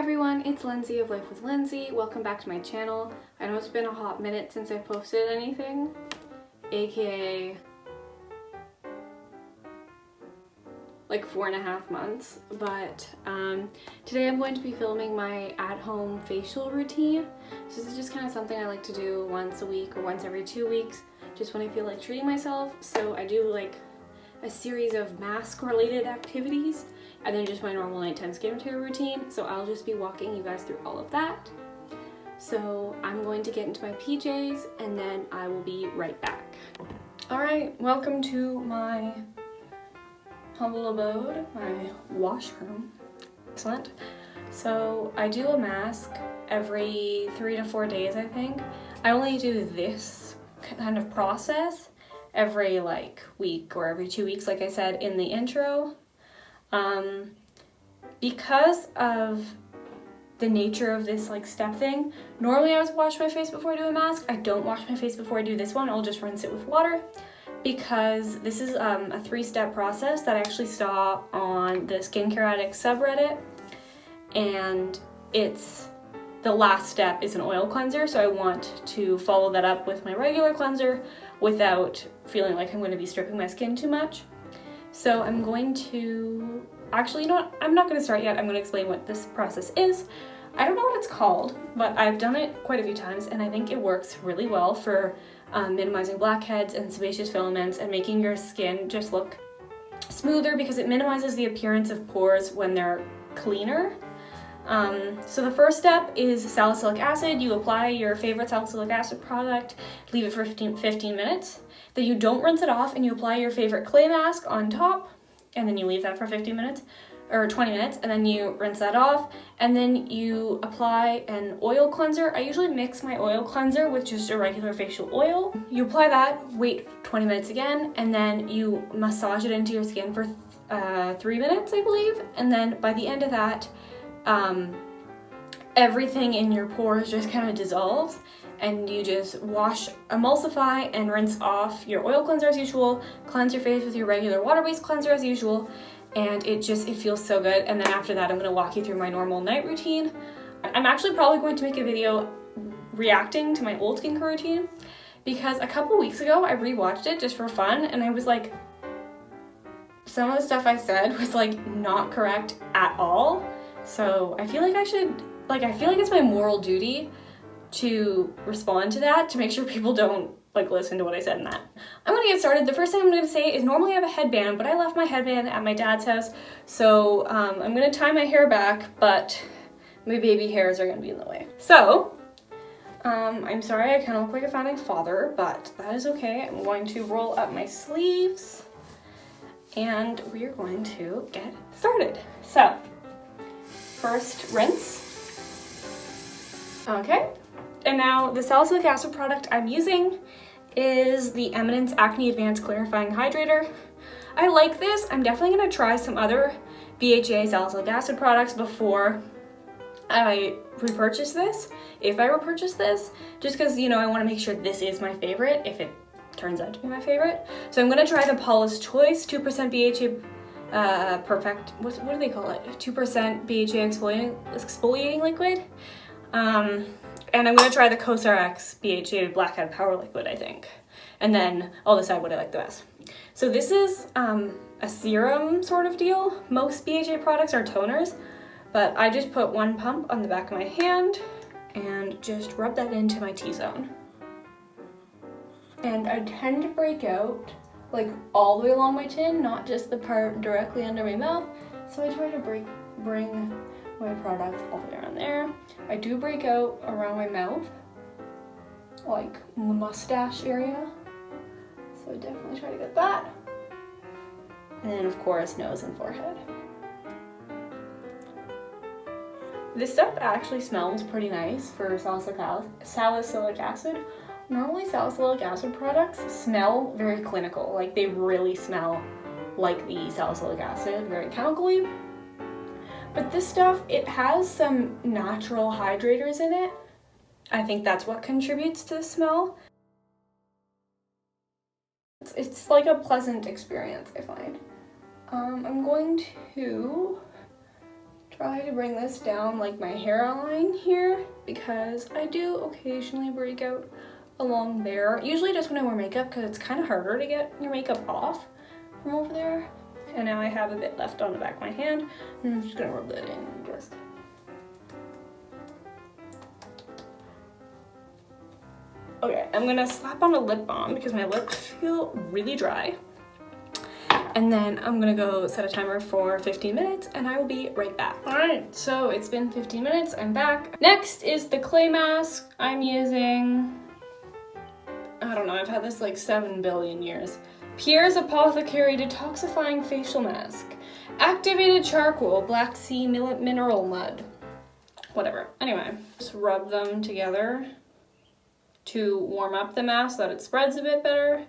everyone, it's Lindsay of Life with Lindsay. Welcome back to my channel. I know it's been a hot minute since I posted anything, aka like 4.5 months, but today I'm going to be filming my at-home facial routine. So this is just kind of something I like to do once a week or once every 2 weeks, just when I feel like treating myself. So I do like a series of mask related activities and then just my normal nighttime skincare routine. So I'll just be walking you guys through all of that. So I'm going to get into my PJs and then I will be right back. All right, welcome to my humble abode, my washroom. Excellent. So I do a mask every 3 to 4 days, I think. I only do this kind of process every week or every 2 weeks, like I said in the intro. Because of the nature of this step thing, normally I would wash my face before I do a mask. I don't wash my face before I do this one. I'll just rinse it with water because this is a 3-step process that I actually saw on the Skincare Addict subreddit, and it's the last step is an oil cleanser, so I want to follow that up with my regular cleanser without feeling like I'm going to be stripping my skin too much. So I'm going to, actually, you know what, I'm not going to start yet. I'm going to explain what this process is. I don't know what it's called, but I've done it quite a few times and I think it works really well for minimizing blackheads and sebaceous filaments and making your skin just look smoother because it minimizes the appearance of pores when they're cleaner. So the first step is salicylic acid. You apply your favorite salicylic acid product, leave it for 15 minutes. Then you don't rinse it off and you apply your favorite clay mask on top, and then you leave that for 15 minutes or 20 minutes, and then you rinse that off, and then you apply an oil cleanser. I usually mix my oil cleanser with just a regular facial oil. You apply that, wait 20 minutes again, and then you massage it into your skin for 3 minutes, I believe, and then by the end of that, everything in your pores just kind of dissolves, and you just wash, emulsify, and rinse off your oil cleanser as usual, cleanse your face with your regular water-based cleanser as usual, and it feels so good. And then after that, I'm going to walk you through my normal night routine. I'm actually probably going to make a video reacting to my old skincare routine because a couple weeks ago I rewatched it just for fun, and I was like, some of the stuff I said was not correct at all. So I feel like I should, I feel like it's my moral duty to respond to that, to make sure people don't listen to what I said in that. I'm gonna get started. The first thing I'm gonna say is normally I have a headband, but I left my headband at my dad's house. So I'm gonna tie my hair back, but my baby hairs are gonna be in the way. So I'm sorry, I kind of look like a founding father, but that is okay. I'm going to roll up my sleeves and we are going to get started. So first, rinse. Okay, and now the salicylic acid product I'm using is the Eminence Acne Advanced Clarifying Hydrator. I like this. I'm definitely going to try some other BHA salicylic acid products before I repurchase this, if I repurchase this, just because, I want to make sure this is my favorite, if it turns out to be my favorite. So I'm going to try the Paula's Choice 2% BHA perfect, what do they call it? 2% BHA exfoliating liquid. And I'm going to try the CosRX BHA Blackhead Power Liquid, I think. And then I'll decide what I like the best. So this is a serum sort of deal. Most BHA products are toners, but I just put 1 pump on the back of my hand and just rub that into my T-zone. And I tend to break out all the way along my chin, not just the part directly under my mouth. So I try to bring my product all the way around there. I do break out around my mouth, in the mustache area. So I definitely try to get that. And then of course, nose and forehead. This stuff actually smells pretty nice for salicylic acid. Normally salicylic acid products smell very clinical, they really smell like the salicylic acid, very chemically. But this stuff, it has some natural hydrators in it. I think that's what contributes to the smell. It's like a pleasant experience, I find. I'm going to try to bring this down like my hairline here because I do occasionally break out along there. Usually just when I wear makeup because it's kind of harder to get your makeup off from over there. And now I have a bit left on the back of my hand. And I'm just gonna rub that in just. Okay, I'm gonna slap on a lip balm because my lips feel really dry. And then I'm gonna go set a timer for 15 minutes and I will be right back. All right, so it's been 15 minutes, I'm back. Next is the clay mask. I'm using, I don't know, I've had this like 7 billion years. Pierre's Apothecary Detoxifying Facial Mask. Activated charcoal, black sea mineral mud. Whatever, anyway. Just rub them together to warm up the mask so that it spreads a bit better.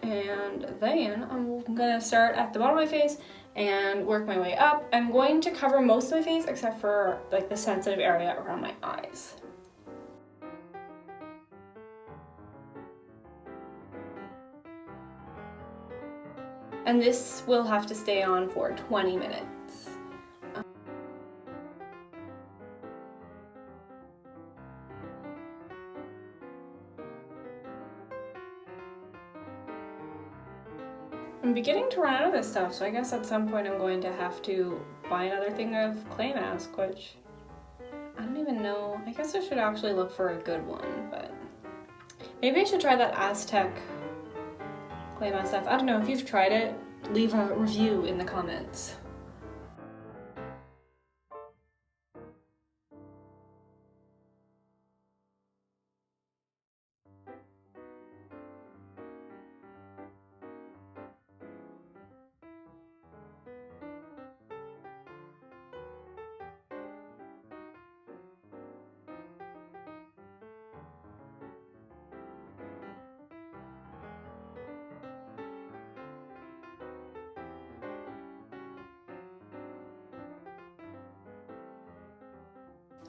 And then I'm gonna start at the bottom of my face and work my way up. I'm going to cover most of my face except for like the sensitive area around my eyes. And this will have to stay on for 20 minutes. I'm beginning to run out of this stuff, so I guess at some point I'm going to have to buy another thing of clay mask, which I don't even know. I guess I should actually look for a good one, but maybe I should try that Aztec clay mask stuff. I don't know, if you've tried it, leave a review in the comments.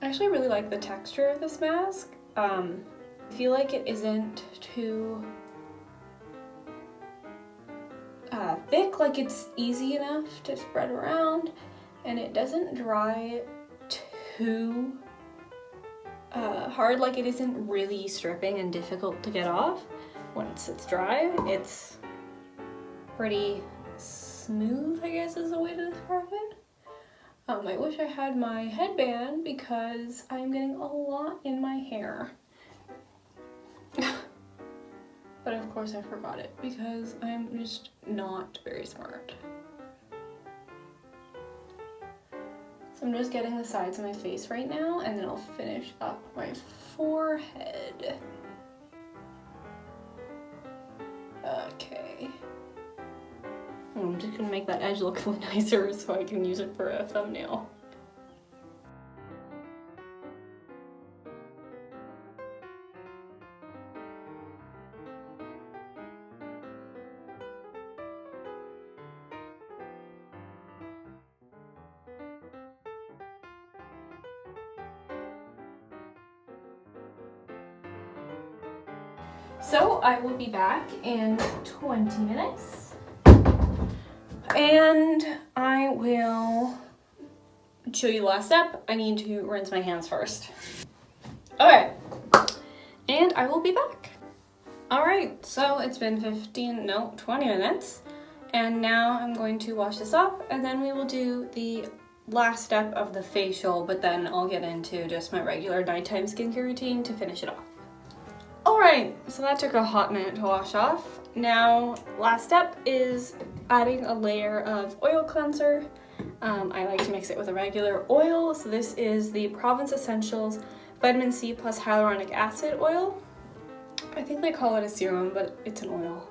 I actually really like the texture of this mask. I feel like it isn't too thick, like it's easy enough to spread around, and it doesn't dry too hard, like it isn't really stripping and difficult to get off. Once it's dry, it's pretty smooth, I guess is the way to describe it. I wish I had my headband because I'm getting a lot in my hair. But of course I forgot it because I'm just not very smart. So I'm just getting the sides of my face right now and then I'll finish up my forehead. Okay. I'm just gonna make that edge look a little nicer so I can use it for a thumbnail. So I will be back in 20 minutes and I will show you the last step. I need to rinse my hands first. Okay, and I will be back. All right, so it's been 20 minutes and now I'm going to wash this off and then we will do the last step of the facial, but then I'll get into just my regular nighttime skincare routine to finish it off. Alright, so that took a hot minute to wash off. Now, last step is adding a layer of oil cleanser. I like to mix it with a regular oil, so this is the Province Essentials Vitamin C plus Hyaluronic Acid oil. I think they call it a serum, but it's an oil.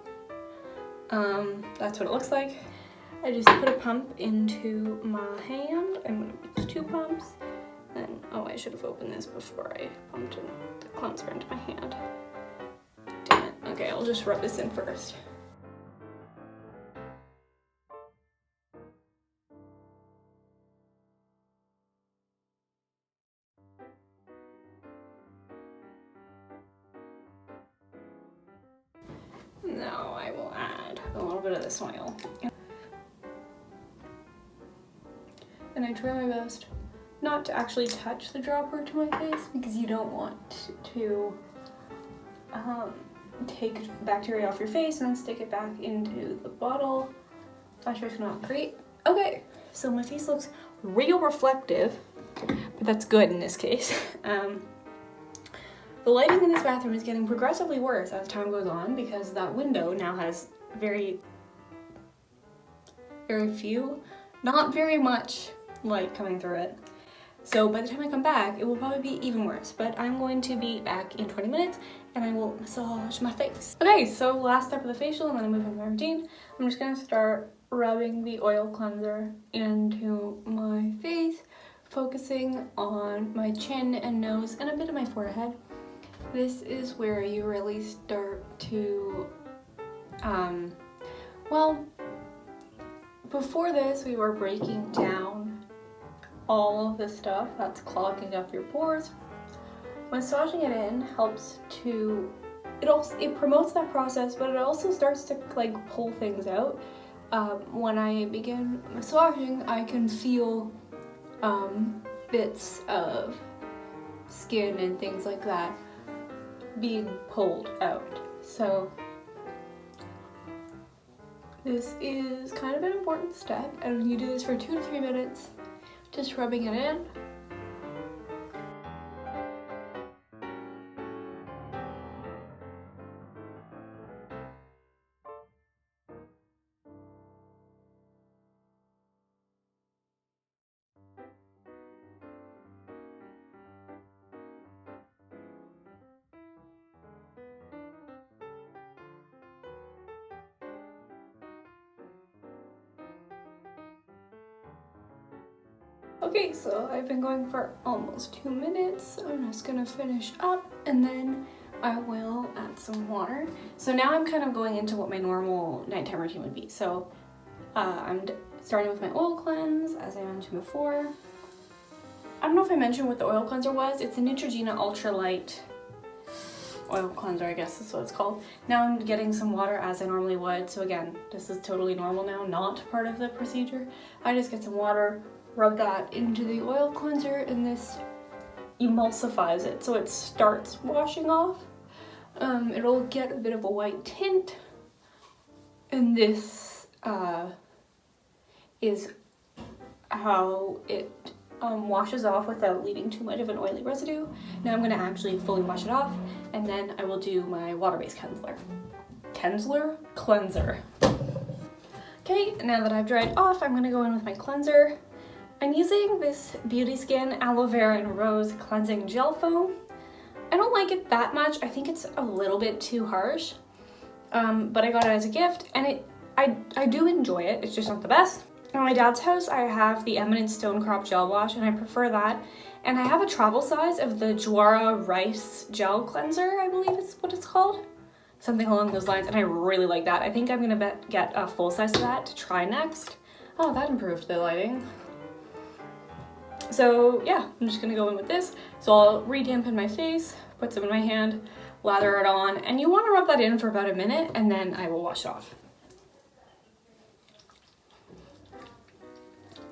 That's what it looks like. I just put a pump into my hand. I'm gonna use 2 pumps. And, oh, I should have opened this before I pumped in the cleanser into my hand. Damn it. Okay, I'll just rub this in first. Now I will add a little bit of this oil. and I try my best not to actually touch the dropper to my face because you don't want to take bacteria off your face and then stick it back into the bottle. Flash is not great. Okay, so my face looks real reflective, but that's good in this case. The lighting in this bathroom is getting progressively worse as time goes on because that window now has very few, not very much light coming through it. So by the time I come back, it will probably be even worse, but I'm going to be back in 20 minutes and I will massage my face. Okay, so last step of the facial and then I'm moving to my routine. I'm just gonna start rubbing the oil cleanser into my face, focusing on my chin and nose and a bit of my forehead. This is where you really start to, well, before this we were breaking down all of the stuff that's clogging up your pores. Massaging it in helps to, it promotes that process, but it also starts to like pull things out. When I begin massaging, I can feel bits of skin and things like that being pulled out. So this is kind of an important step, and you do this for 2 to 3 minutes, just rubbing it in. Okay, so I've been going for almost 2 minutes. I'm just gonna finish up and then I will add some water. So now I'm kind of going into what my normal nighttime routine would be. So I'm starting with my oil cleanse, as I mentioned before. I don't know if I mentioned what the oil cleanser was. It's a Neutrogena Ultralight oil cleanser, I guess is what it's called. Now I'm getting some water as I normally would. So again, this is totally normal now, not part of the procedure. I just get some water, rub that into the oil cleanser, and this emulsifies it so it starts washing off. It'll get a bit of a white tint, and this is how it washes off without leaving too much of an oily residue. Now I'm going to actually fully wash it off, and then I will do my water-based cleanser. Okay, now that I've dried off, I'm going to go in with my cleanser. I'm using this Beauty Skin Aloe Vera and Rose Cleansing Gel Foam. I don't like it that much. I think it's a little bit too harsh, but I got it as a gift, and I do enjoy it. It's just not the best. At my dad's house, I have the Eminence Stone Crop Gel Wash, and I prefer that. And I have a travel size of the Jwara Rice Gel Cleanser, I believe is what it's called. Something along those lines, and I really like that. I think I'm gonna get a full size of that to try next. Oh, that improved the lighting. So yeah, I'm just gonna go in with this. So I'll re-dampen my face, put some in my hand, lather it on, and you wanna rub that in for about a minute, and then I will wash it off.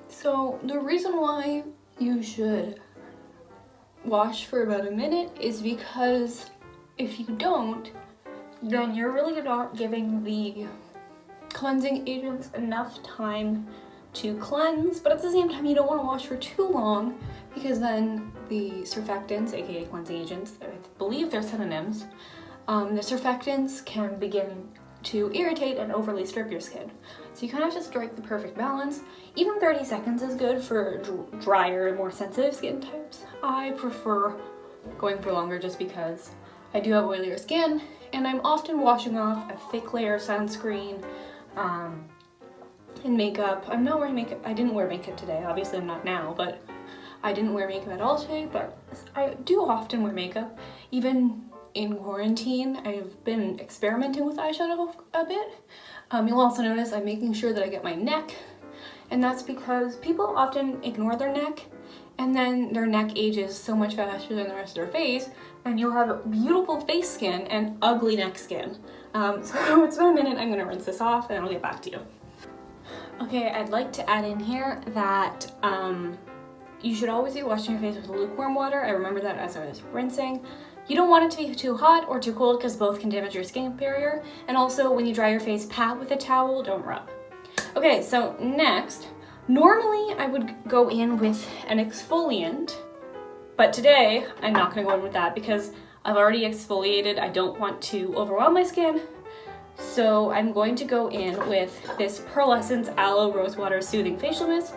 So the reason why you should wash for about a minute is because if you don't, then you're really not giving the cleansing agents enough time to cleanse, but at the same time you don't want to wash for too long because then the surfactants, aka cleansing agents, I believe they're synonyms, the surfactants can begin to irritate and overly strip your skin. So you kind of have to strike the perfect balance. Even 30 seconds is good for drier and more sensitive skin types. I prefer going for longer just because I do have oilier skin and I'm often washing off a thick layer of sunscreen and makeup. I'm not wearing makeup. I didn't wear makeup today. Obviously I'm not now, but I didn't wear makeup at all today, but I do often wear makeup. Even in quarantine, I've been experimenting with eyeshadow a bit. You'll also notice I'm making sure that I get my neck, and that's because people often ignore their neck, and then their neck ages so much faster than the rest of their face, and you'll have beautiful face skin and ugly neck skin. So it's been a minute. I'm gonna rinse this off and I'll get back to you. Okay, I'd like to add in here that you should always be washing your face with lukewarm water. I remember that as I was rinsing. You don't want it to be too hot or too cold because both can damage your skin barrier. And also when you dry your face, pat with a towel, don't rub. Okay, so next, normally I would go in with an exfoliant, but today I'm not gonna go in with that because I've already exfoliated. I don't want to overwhelm my skin. So I'm going to go in with this Pearlescence Aloe Rosewater Soothing Facial Mist.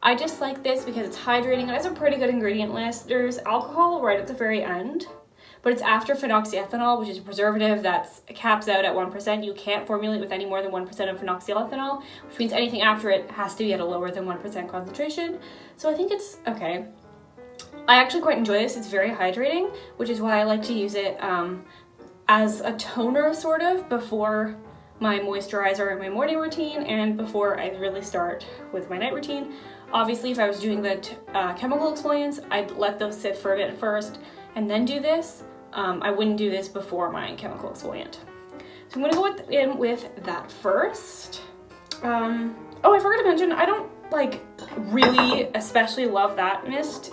I just like this because it's hydrating. It has a pretty good ingredient list. There's alcohol right at the very end, but it's after phenoxyethanol, which is a preservative that caps out at 1%. You can't formulate with any more than 1% of phenoxyethanol, which means anything after it has to be at a lower than 1% concentration. So I think it's okay. I actually quite enjoy this. It's very hydrating, which is why I like to use it as a toner sort of before my moisturizer and my morning routine and before I really start with my night routine. Obviously, if I was doing the chemical exfoliants, I'd let those sit for a bit first and then do this. I wouldn't do this before my chemical exfoliant. So I'm gonna go in with that first. Oh, I forgot to mention, I don't like really especially love that mist.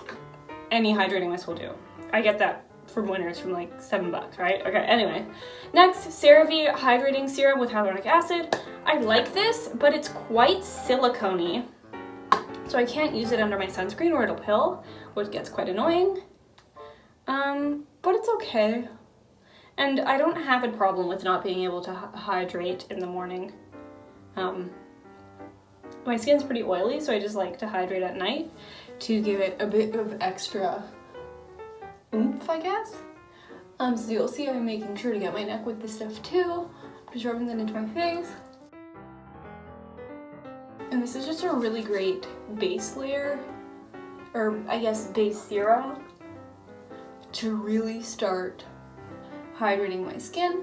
Any hydrating mist will do. I get that from Winners from like $7, right? Okay, anyway. Next, CeraVe Hydrating Serum with Hyaluronic Acid. I like this, but it's quite silicone-y. So I can't use it under my sunscreen or it'll pill, which gets quite annoying. But it's okay. And I don't have a problem with not being able to hydrate in the morning. My skin's pretty oily, so I just like to hydrate at night to give it a bit of extra oomph, I guess. So you'll see I'm making sure to get my neck with this stuff too. Just rubbing that into my face. And this is just a really great base layer, or I guess base serum, to really start hydrating my skin.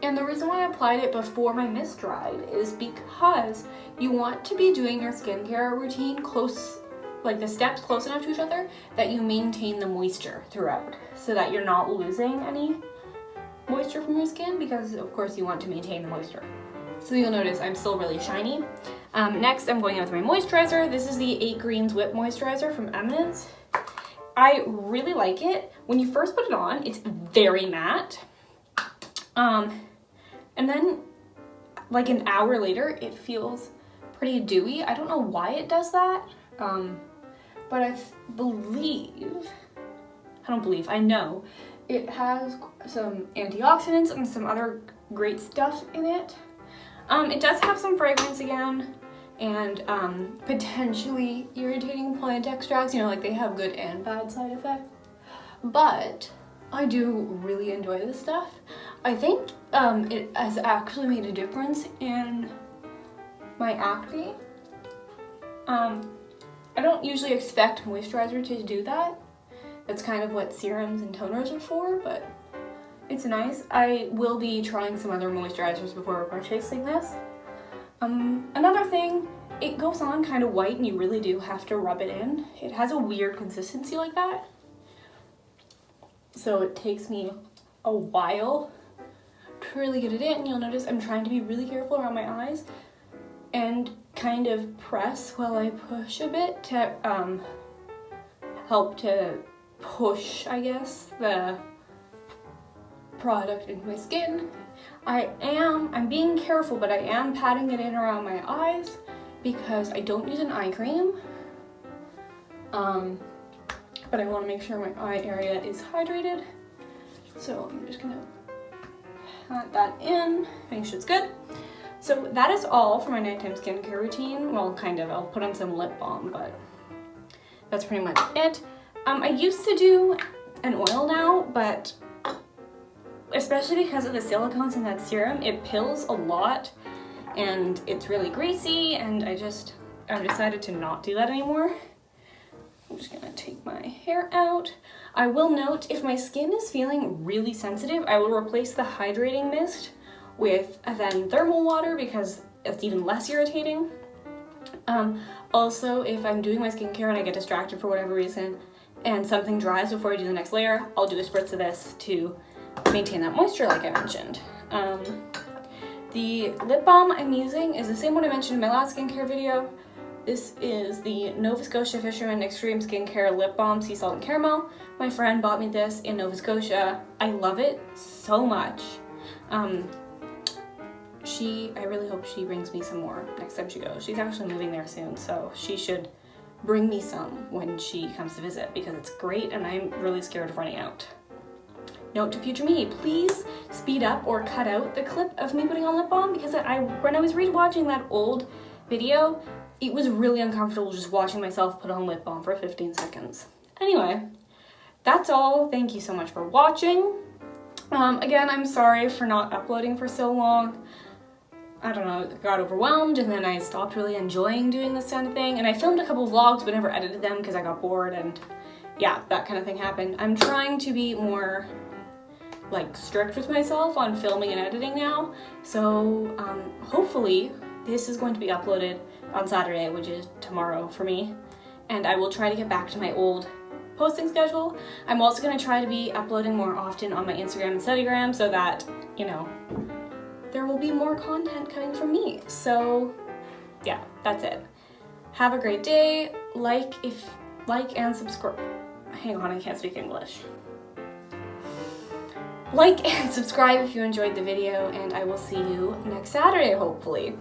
And the reason why I applied it before my mist dried is because you want to be doing your skincare routine close, like the steps close enough to each other that you maintain the moisture throughout so that you're not losing any moisture from your skin, because of course you want to maintain the moisture. So you'll notice I'm still really shiny. Next I'm going in with my moisturizer. This is the 8 Greens Whip Moisturizer from Eminence. I really like it. When you first put it on, it's very matte. And then like an hour later, it feels pretty dewy. I don't know why it does that. But I know it has some antioxidants and some other great stuff in it. It does have some fragrance again, and potentially irritating plant extracts, you know, like they have good and bad side effects. But I do really enjoy this stuff. I think it has actually made a difference in my acne. I don't usually expect moisturizer to do that. That's kind of what serums and toners are for, but it's nice. I will be trying some other moisturizers before purchasing this. Another thing, it goes on kind of white and you really do have to rub it in. It has a weird consistency like that. So it takes me a while to really get it in. You'll notice I'm trying to be really careful around my eyes and kind of press while I push a bit to help to push, I guess, the product into my skin. I'm being careful, but I am patting it in around my eyes because I don't use an eye cream. But I want to make sure my eye area is hydrated. So I'm just gonna pat that in, make sure it's good. So that is all for my nighttime skincare routine. Well, kind of, I'll put on some lip balm, but that's pretty much it. I used to do an oil now, but especially because of the silicones in that serum, it pills a lot and it's really greasy, and I've decided to not do that anymore. I'm just gonna take my hair out. I will note, if my skin is feeling really sensitive, I will replace the hydrating mist with then thermal water because it's even less irritating. Also, if I'm doing my skincare and I get distracted for whatever reason and something dries before I do the next layer, I'll do a spritz of this to maintain that moisture like I mentioned. The lip balm I'm using is the same one I mentioned in my last skincare video. This is the Nova Scotia Fisherman Extreme Skincare Lip Balm Sea Salt and Caramel. My friend bought me this in Nova Scotia. I love it so much. I really hope she brings me some more next time she goes. She's actually moving there soon, so she should bring me some when she comes to visit because it's great and I'm really scared of running out. Note to future me, please speed up or cut out the clip of me putting on lip balm because when I was rewatching that old video, it was really uncomfortable just watching myself put on lip balm for 15 seconds. Anyway, that's all. Thank you so much for watching. Again, I'm sorry for not uploading for so long. I don't know, got overwhelmed and then I stopped really enjoying doing this kind of thing. And I filmed a couple vlogs but never edited them because I got bored and yeah, that kind of thing happened. I'm trying to be more like strict with myself on filming and editing now. So hopefully this is going to be uploaded on Saturday, which is tomorrow for me. And I will try to get back to my old posting schedule. I'm also going to try to be uploading more often on my Instagram and studygram so that, you know, there will be more content coming from me. So yeah, that's it. Have a great day. Like and subscribe. Hang on, I can't speak English. Like and subscribe if you enjoyed the video, and I will see you next Saturday, hopefully.